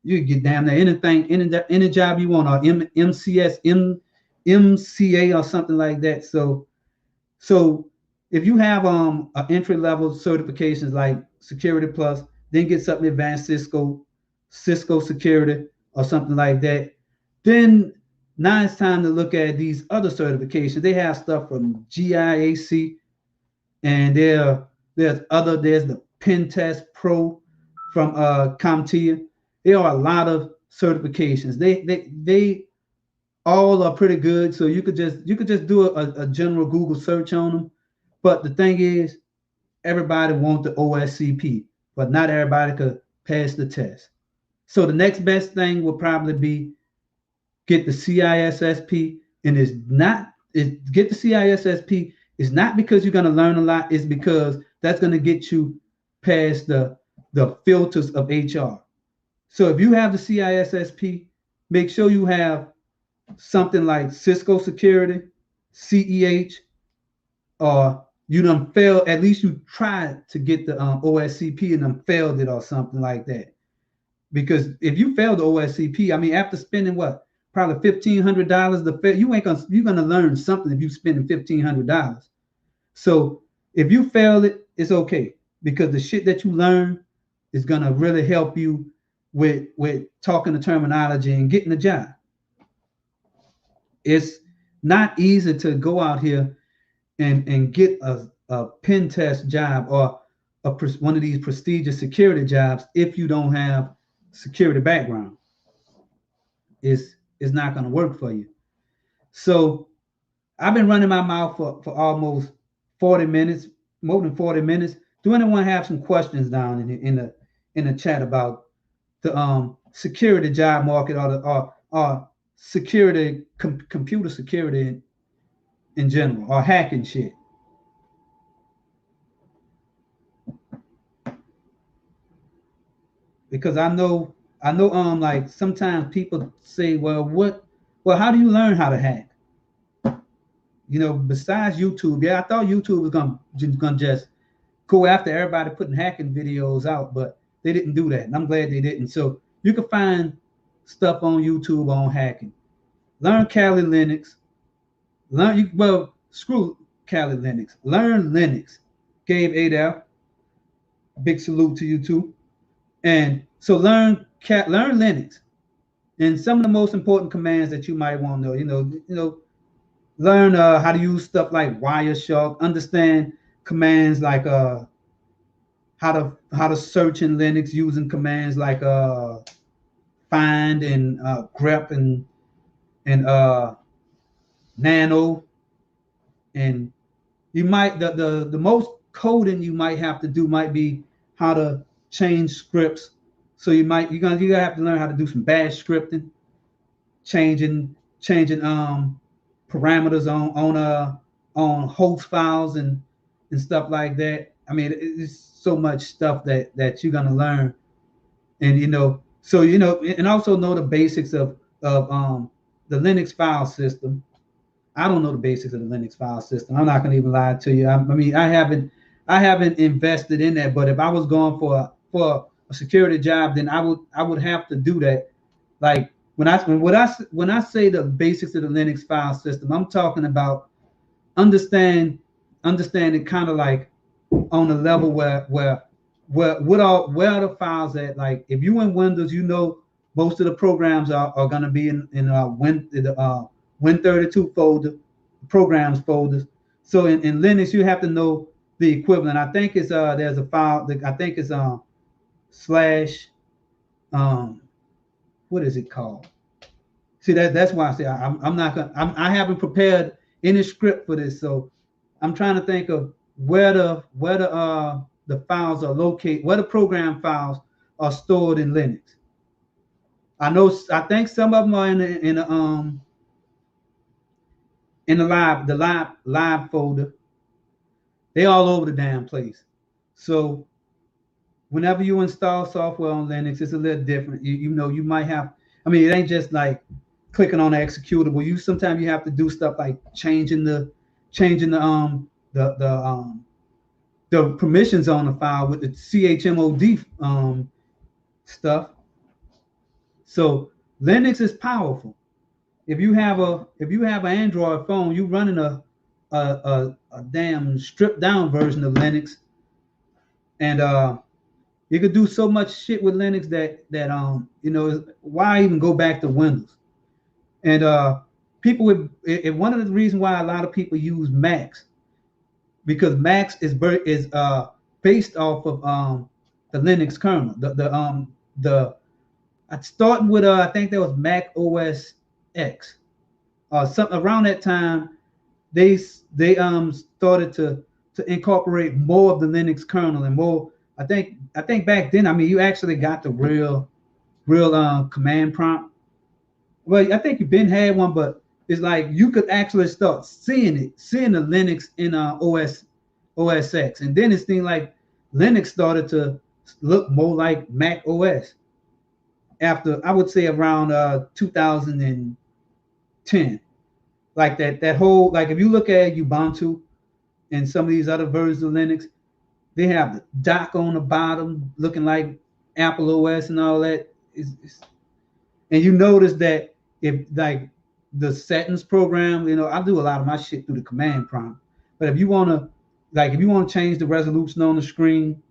you get damn near anything, any job you want, or MCA or something like that. So if you have an entry level certifications like Security Plus, then get something advanced Cisco Security or something like that. Then now it's time to look at these other certifications. They have stuff from GIAC, and there's the Pen Test Pro from CompTIA. There are a lot of certifications. They all are pretty good. So you could just do a general Google search on them. But the thing is, everybody wants the OSCP, but not everybody could pass the test. So the next best thing would probably be get the CISSP And it's not, get the CISSP. It's not because you're going to learn a lot. It's because that's going to get you past the filters of HR. So if you have the CISSP, make sure you have something like Cisco Security, CEH, or you done failed, at least you tried to get the OSCP and done failed it or something like that. Because if you fail the OSCP, I mean, after spending what, probably $1,500 to fail, you're gonna learn something if you spending $1,500. So if you fail it, it's okay, because the shit that you learn is gonna really help you with talking the terminology and getting the job. It's not easy to go out here and get a pen test job or one of these prestigious security jobs if you don't have security background. It's not going to work for you. So I've been running my mouth for almost 40 minutes, more than 40 minutes. Do anyone have some questions down in the chat about the security job market or security computer security in general, or hacking shit? Because I know like sometimes people say, well, how do you learn how to hack? You know, besides YouTube. Yeah, I thought YouTube was gonna just go after everybody putting hacking videos out, but they didn't do that, and I'm glad they didn't. So you can find stuff on YouTube on hacking. Learn Kali Linux. Screw Kali Linux. Learn Linux. Gabe Adel, big salute to you too. And so learn Linux. And some of the most important commands that you might want to know, learn how to use stuff like Wireshark, understand commands like how to search in Linux using commands like find and grep and nano. And you might the most coding you might have to do might be how to change scripts. So you're gonna have to learn how to do some bash scripting, changing parameters on host files and stuff like that. I mean, it's so much stuff that you're gonna learn, and and also know the basics of the Linux file system. I don't know the basics of the Linux file system. I'm not gonna even lie to you. I mean, I haven't invested in that. But if I was going for a security job, then I would have to do that. Like when I say the basics of the Linux file system, I'm talking about understanding kind of like on a level where where are the files at. Like if you in Windows, most of the programs are going to be in Win32 folder, programs folders. So in Linux, you have to know the equivalent. I think it's there's a file that I think it's slash what is it called? See, that's why I say I'm not gonna I haven't prepared any script for this, so I'm trying to think of where the files are located, where the program files are stored in Linux. I think some of them are in the live folder. They all over the damn place. So whenever you install software on Linux, it's a little different. You might have. I mean, it ain't just like clicking on the executable. Sometimes you have to do stuff like changing the permissions on the file with the chmod stuff. So Linux is powerful. If you have an Android phone, you running a damn stripped down version of Linux, and you could do so much shit with Linux that why even go back to Windows? And people one of the reasons why a lot of people use Macs, because Macs is based off of the Linux kernel. Starting with I think that was Mac OS X. Something around that time, they started to incorporate more of the Linux kernel and more. I think back then, I mean, you actually got the real command prompt. Well, I think you've been had one, but it's like you could actually start seeing the Linux in OS X, and then it's things like Linux started to look more like Mac OS after, I would say, around 2010. Like that whole, like if you look at Ubuntu and some of these other versions of Linux, they have the dock on the bottom looking like Apple OS and all that. And you notice that if like the settings program, I do a lot of my shit through the command prompt. But if you want to change the resolution on the screen,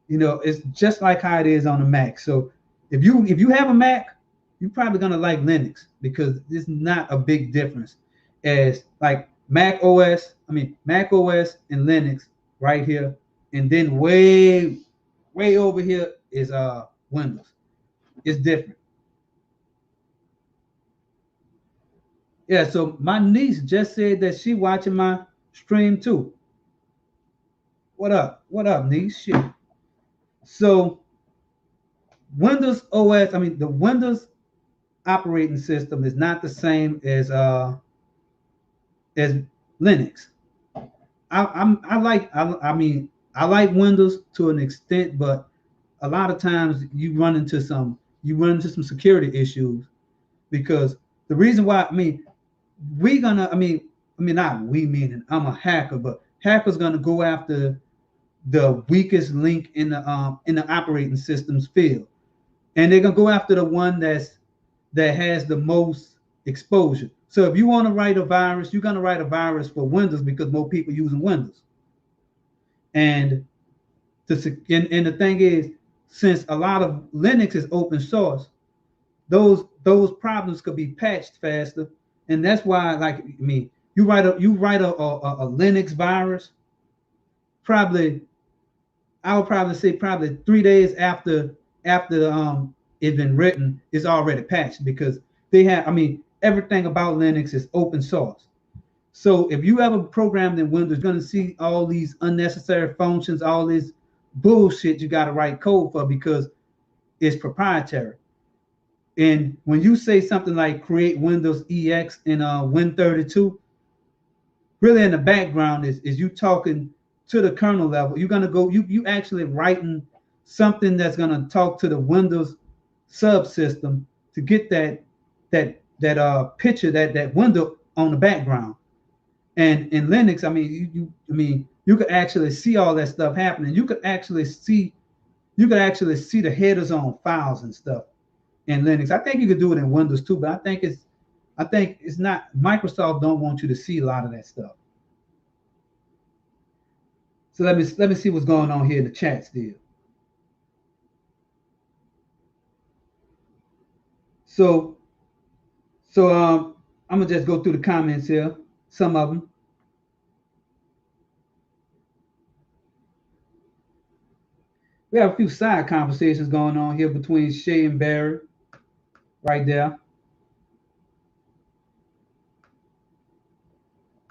it's just like how it is on the Mac. So if you have a Mac, you're probably gonna like Linux because it's not a big difference as like Mac OS and Linux right here, and then way over here is Windows. It's different. Yeah, so my niece just said that she watching my stream too. What up? What up, niece? Shit. So Windows OS, the Windows operating system is not the same as Linux. I like Windows to an extent, but a lot of times you run into some security issues because the reason why not we meaning I'm a hacker, but hackers gonna go after the weakest link in the operating system's field, and they're gonna go after the one that has the most exposure. So if you want to write a virus, you're gonna write a virus for Windows because more people using Windows. And the thing is, since a lot of Linux is open source, those problems could be patched faster, and that's why, like, you write a Linux virus, probably I would probably say 3 days after it's been written, it's already patched because they have everything about Linux is open source. So if you ever programmed in Windows, you're going to see all these unnecessary functions, all this bullshit you got to write code for because it's proprietary. And when you say something like create Windows EX in Win32, really in the background is you talking to the kernel level. You're gonna go, you actually writing something that's gonna talk to the Windows subsystem to get that picture, that window on the background. And in Linux, you could actually see all that stuff happening. You could actually see the headers on files and stuff in Linux. I think you could do it in Windows too, but I think it's not, Microsoft don't want you to see a lot of that stuff. So let me see what's going on here in the chat still. So I'm gonna just go through the comments here, some of them. We have a few side conversations going on here between Shay and Barry, right there.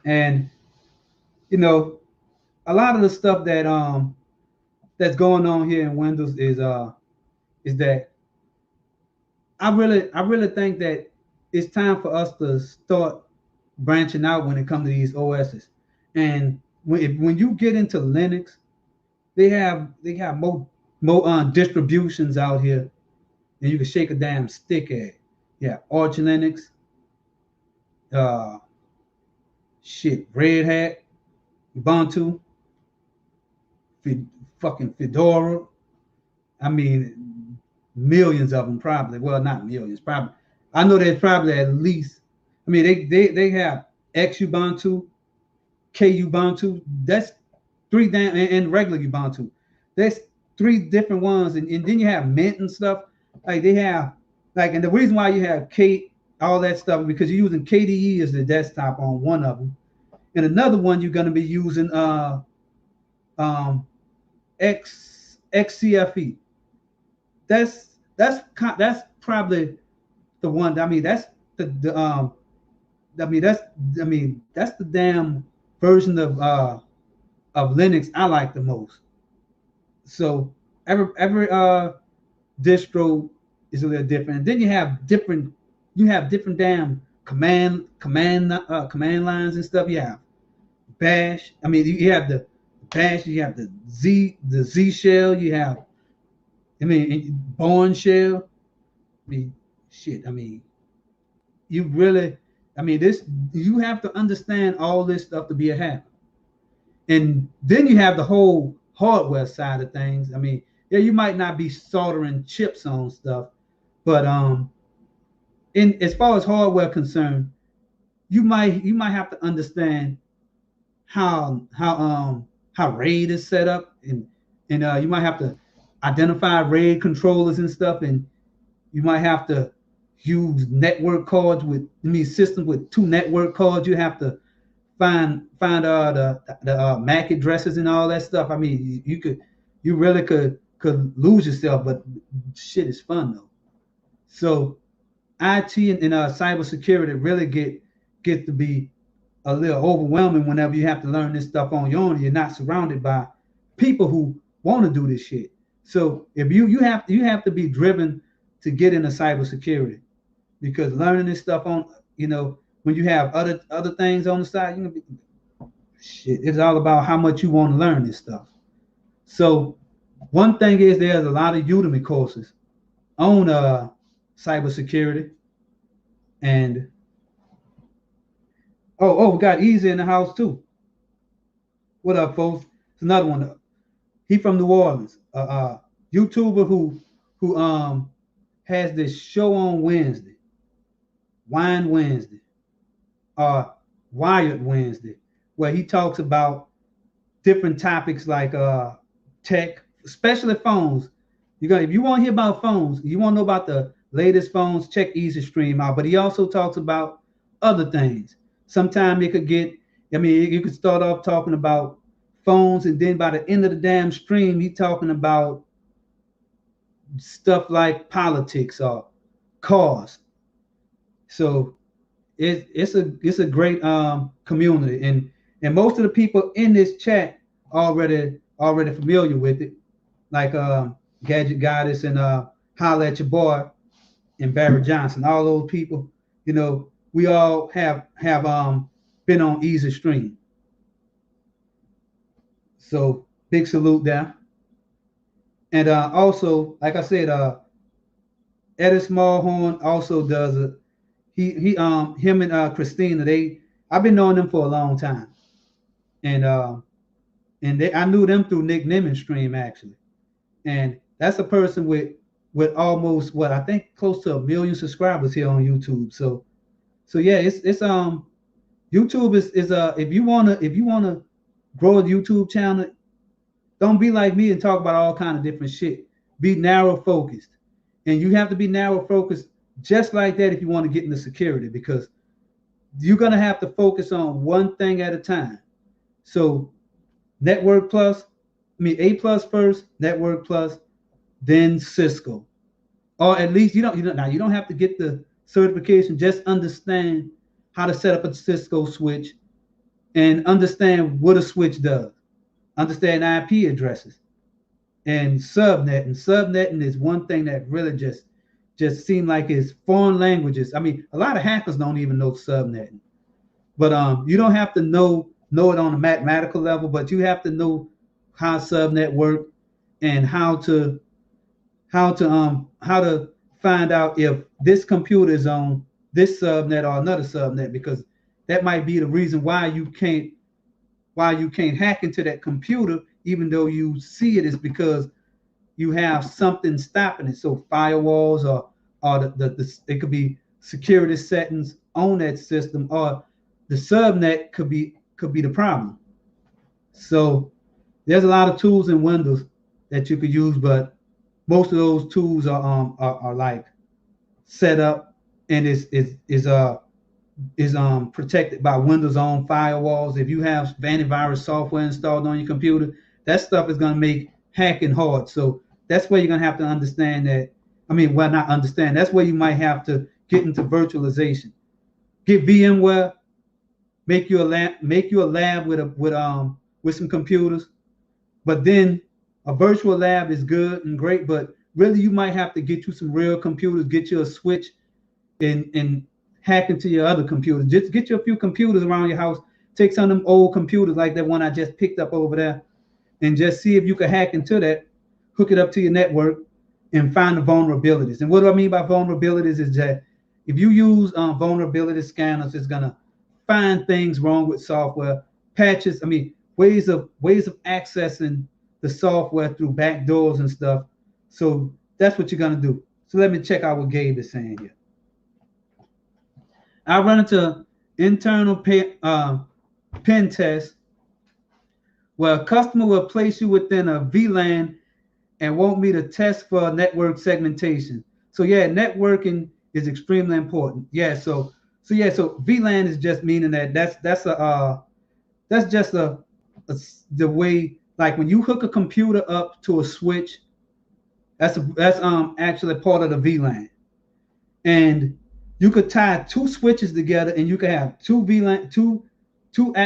And a lot of the stuff that that's going on here in Windows is that I really think that it's time for us to start branching out when it comes to these OSs. And when you get into Linux, they have more distributions out here, and you can shake a damn stick at. Yeah, Arch Linux, Red Hat, Ubuntu, fucking Fedora. Millions of them probably. Well, not millions, probably. I know there's probably at least. They have X Ubuntu, K Ubuntu. That's three damn, and regular Ubuntu. That's three different ones, and then you have Mint and stuff. Like they have, and the reason why you have K, all that stuff, because you're using KDE as the desktop on one of them, and another one you're going to be using XCFE. That's probably the one. That's that's the damn version of Linux I like the most. So every distro is a little different. And then you have different damn command lines and stuff. You have bash. I mean, you have the bash. You have the Z shell. You have, I mean, Bourne shell. I mean, shit. I mean, you really, I mean, this, you have to understand all this stuff to be a hacker. And then you have the whole hardware side of things. I mean, yeah, you might not be soldering chips on stuff, but in as far as hardware concerned, you might have to understand how RAID is set up, and you might have to identify RAID controllers and stuff, and you might have to use network cards with, I mean, systems with 2 network cards. You have to find the MAC addresses and all that stuff. I mean, you really could lose yourself, but shit is fun though. So IT and cybersecurity really get to be a little overwhelming whenever you have to learn this stuff on your own. You're not surrounded by people who want to do this shit. So if you have to be driven to get into cybersecurity, because learning this stuff on, when you have other things on the side, shit, it's all about how much you want to learn this stuff. So one thing is, there's a lot of Udemy courses on cybersecurity, and we got Easy in the house too. What up, folks? It's another one. He from New Orleans, YouTuber who has this show on Wednesday, Wine Wednesday, Wired Wednesday, where he talks about different topics like tech, especially phones. If you want to hear about phones, you want to know about the latest phones, check Easystream out. But he also talks about other things. Sometimes it could get, I mean, you could start off talking about phones, and then by the end of the damn stream, he's talking about stuff like politics or cars. So it's a great community, and most of the people in this chat already familiar with it, like Gadget Goddess and Holla at Your Boy and Barrett Johnson. All those people, we all have been on Easystream. So big salute there. And also, like I said, Eddie Smallhorn also does it. Him and Christina, I've been knowing them for a long time, and I knew them through Nick Nimitz stream actually, and that's a person with almost, what I think, close to 1 million subscribers here on YouTube. So yeah, it's YouTube is if you wanna grow a YouTube channel, don't be like me and talk about all kind of different shit. Be narrow focused, and you have to be narrow focused just like that if you want to get into security, because you're gonna have to focus on one thing at a time. So Network Plus, A plus first, Network Plus, then Cisco, or at least you don't have to get the certification. Just understand how to set up a Cisco switch and understand what a switch does. Understand IP addresses and subnet. And subnetting is one thing that really just seem like it's foreign languages. I mean, a lot of hackers don't even know subnetting, but you don't have to know it on a mathematical level, but you have to know how subnet work and how to find out if this computer is on this subnet or another subnet, because that might be the reason why you can't hack into that computer, even though you see it, is because you have something stopping it. So firewalls or it could be security settings on that system, or the subnet could be the problem. So there's a lot of tools in Windows that you could use, but most of those tools are like set up and is protected by Windows own firewalls. If you have antivirus software installed on your computer, that stuff is going to make hacking hard. So that's where you're going to have to understand that. I mean, well, not understand. That's where you might have to get into virtualization. Get VMware, make you a lab with some computers. But then a virtual lab is good and great, but really you might have to get you some real computers, get you a switch, and hack into your other computers. Just get you a few computers around your house. Take some of them old computers like that one I just picked up over there, and just see if you can hack into that, hook it up to your network, and find the vulnerabilities. And what do I mean by vulnerabilities is that if you use vulnerability scanners, it's gonna find things wrong with software, patches. I mean, ways of accessing the software through back doors and stuff. So that's what you're gonna do. So let me check out what Gabe is saying here. I run into internal pen test where a customer will place you within a VLAN and want me to test for network segmentation. So yeah, networking is extremely important. Yeah, so VLAN is just meaning that that's just the way, like when you hook a computer up to a switch, that's actually part of the VLAN. And you could tie two switches together and you can have two VLAN,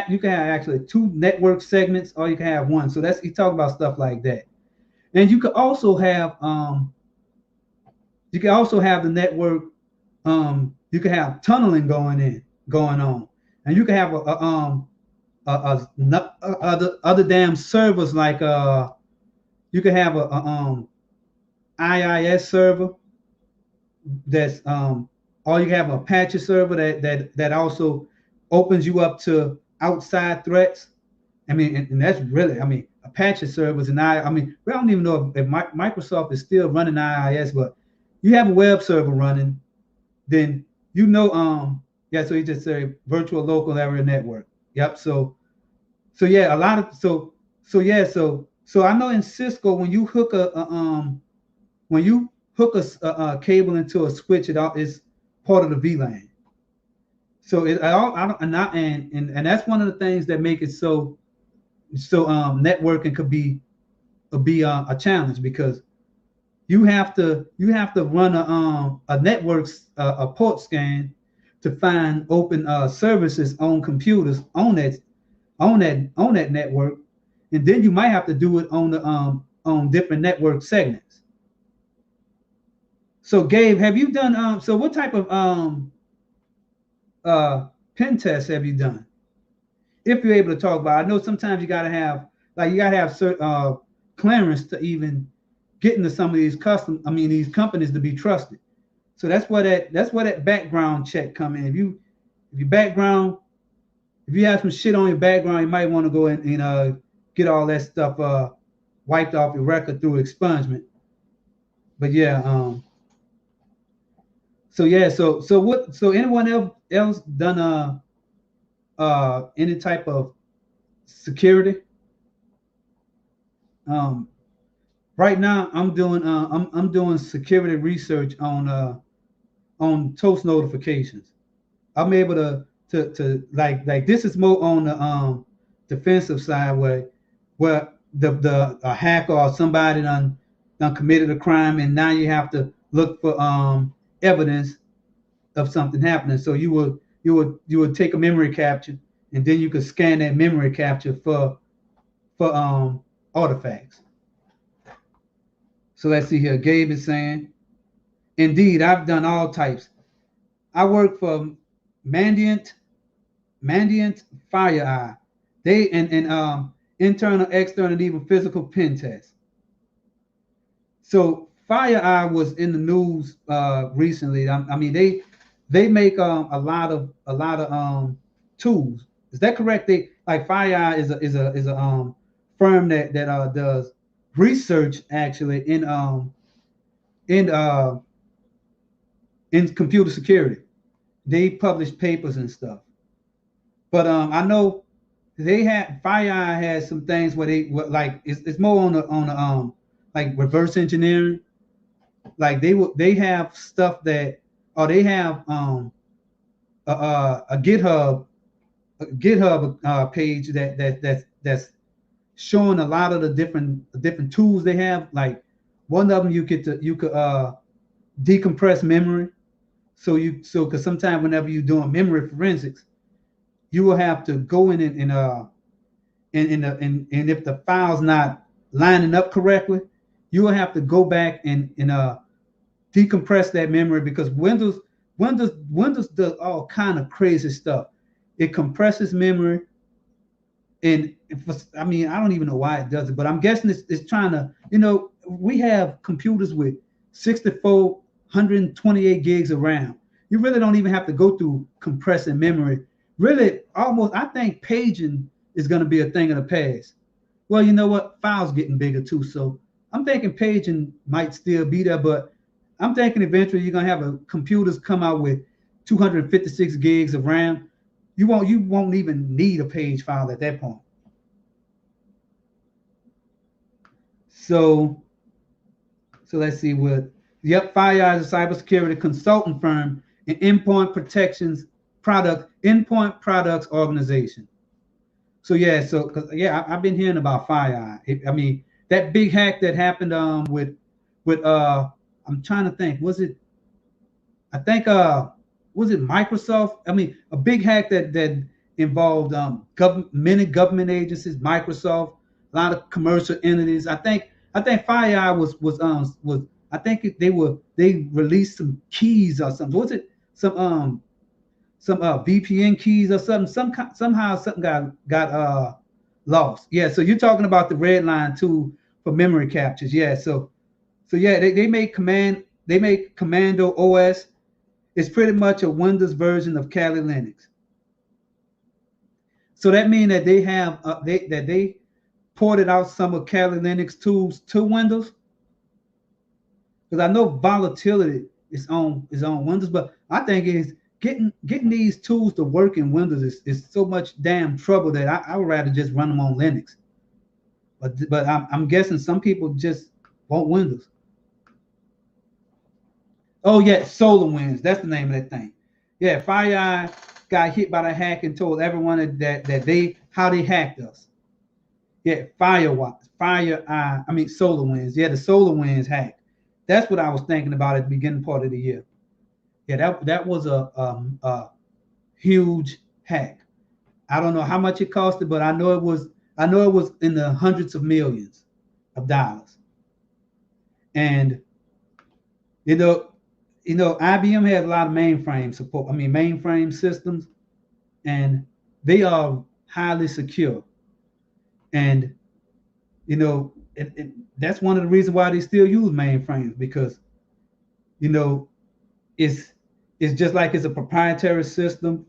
you can have actually two network segments, or you can have one. So that's, he talk about stuff like that. And you could also have the network, you can have tunneling going on, and you can have other damn servers, like you can have a IIS server that's or you can have an Apache server that also opens you up to outside threats. I mean, and that's really, I mean, Apache servers and I mean, we don't even know if Microsoft is still running IIS, but you have a web server running, then you know, yeah. So you just say virtual local area network. Yep. So yeah, a lot of so I know in Cisco, when you hook a cable into a switch, it is part of the VLAN. So and that's one of the things that make it so networking could be a challenge, because you have to run a network a port scan to find open services on computers on that network, and then you might have to do it on different network segments. So Gabe, have you done so what type of pen tests have you done? If you're able to talk about it. I know sometimes you gotta have certain clearance to even get into some of these these companies to be trusted. So that's where that background check come in. If you have some shit on your background, you might want to go and get all that stuff wiped off your record through expungement. But yeah, so anyone else done any type of security? Right now I'm doing security research on toast notifications. I'm able to like this is more on the defensive side, where the a hacker or somebody done committed a crime, and now you have to look for evidence of something happening. So you would take a memory capture, and then you could scan that memory capture for artifacts. So let's see here. Gabe is saying, indeed, I've done all types. I work for Mandiant, FireEye. They and internal, external, and even physical pen tests. So FireEye was in the news recently. I mean, they make a lot of tools. Is that correct? They like FireEye is a firm that does research actually in computer security. They publish papers and stuff. But I know FireEye has some things where it's more on the like reverse engineering. Like they have stuff that, or they have a GitHub page that's showing a lot of the different tools they have. Like one of them, you could decompress memory. So because sometimes whenever you're doing memory forensics, you will have to go in and if the file's not lining up correctly, you will have to go back and decompress that memory, because Windows does all kind of crazy stuff. It compresses memory, and I mean, I don't even know why it does it, but I'm guessing it's trying to, we have computers with 64, 128 gigs of RAM. You really don't even have to go through compressing memory. Really, almost, I think paging is going to be a thing of the past. Well, you know what? Files getting bigger too, so I'm thinking paging might still be there, but I'm thinking eventually you're gonna have computers come out with 256 gigs of RAM. You won't even need a page file at that point. So let's see what. Yep, FireEye is a cybersecurity consulting firm and endpoint products organization. So yeah, I've been hearing about FireEye. I mean, that big hack that happened with I'm trying to think, was it Microsoft? I mean, a big hack that involved many government agencies, Microsoft, a lot of commercial entities. I think FireEye was I think they released some keys or something. Was it some VPN keys or something? Somehow something got lost. Yeah, so you're talking about the red line tool for memory captures. Yeah, so yeah, they make Commando OS. It's pretty much a Windows version of Kali Linux. So that means that they have they ported out some of Kali Linux tools to Windows. Because I know volatility is on Windows, but I think it's getting these tools to work in Windows is so much damn trouble that I would rather just run them on Linux. But I'm guessing some people just want Windows. Oh yeah, SolarWinds. That's the name of that thing. Yeah, FireEye got hit by the hack and told everyone that they how they hacked us. Yeah, FireEye. I mean SolarWinds. Yeah, the SolarWinds hack. That's what I was thinking about at the beginning part of the year. Yeah, that was a huge hack. I don't know how much it costed, but I know it was in the hundreds of millions of dollars. And you know, IBM has a lot of mainframe support. I mean, mainframe systems, and they are highly secure. And that's one of the reasons why they still use mainframes, because it's just like it's a proprietary system.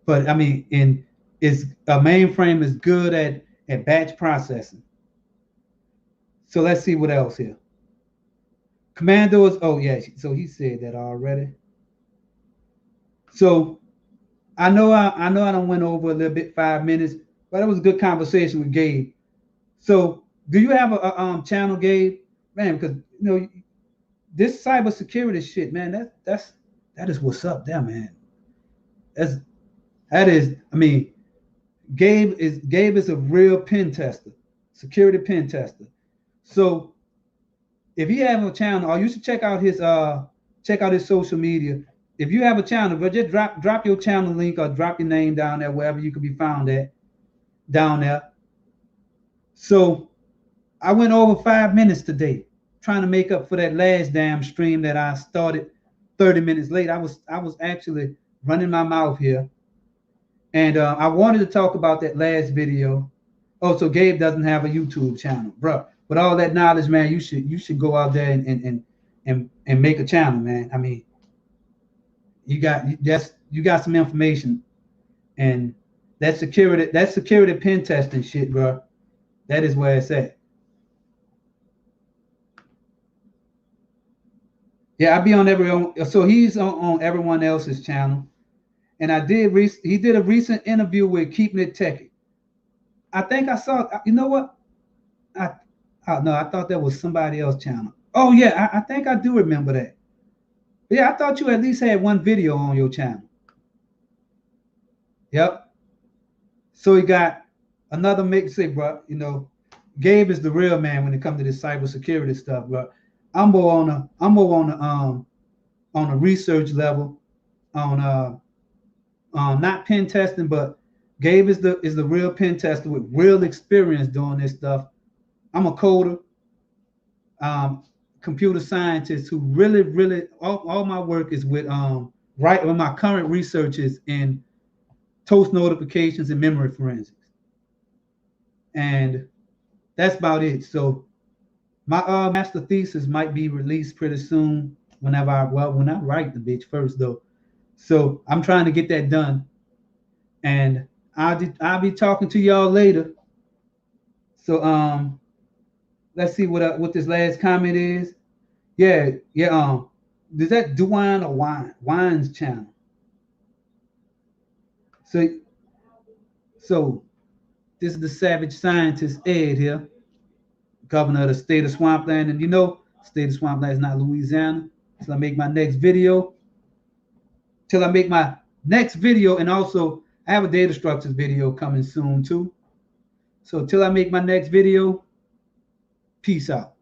But I mean, it's a mainframe is good at batch processing. So let's see what else here. Commandos. Oh yeah, so he said that already. So I know I don't went over a little bit 5 minutes, but it was a good conversation with Gabe. So do you have a channel, Gabe? Man, because this cybersecurity shit, man, that is what's up there, man. That is, I mean, Gabe is a real pen tester, security pen tester. So if you have a channel, or you should check out his social media. If you have a channel, but just drop your channel link or drop your name down there wherever you can be found at down there. So I went over 5 minutes today trying to make up for that last damn stream that I started 30 minutes late. I was actually running my mouth here. And I wanted to talk about that last video. Oh, so Gabe doesn't have a YouTube channel, bro. With all that knowledge, man, you should go out there and make a channel, man. I mean, you got some information, and that security pen testing shit, bro. That is where it's at. Yeah, I be on so he's on everyone else's channel, and he did a recent interview with Keeping It Techie. I think I saw. You know what? No, I thought that was somebody else's channel. Oh yeah, I think I do remember that. Yeah, I thought you at least had one video on your channel. Yep. So he got another mix. Say, bro, Gabe is the real man when it comes to this cybersecurity stuff, bro. I'm more on a research level, on not pen testing, but Gabe is the real pen tester with real experience doing this stuff. I'm a coder, computer scientist who really all my work is with right when my current research is in toast notifications and memory forensics. And that's about it. So my master thesis might be released pretty soon whenever when I write the bitch first though. So I'm trying to get that done. And I'll be talking to y'all later. So let's see what this last comment is. Yeah. Is that Dewine or Wine's channel? So this is the savage scientist Ed here, governor of the state of Swampland. And you know, state of Swampland is not Louisiana. Till I make my next video. And also I have a data structures video coming soon too. So till I make my next video, peace out.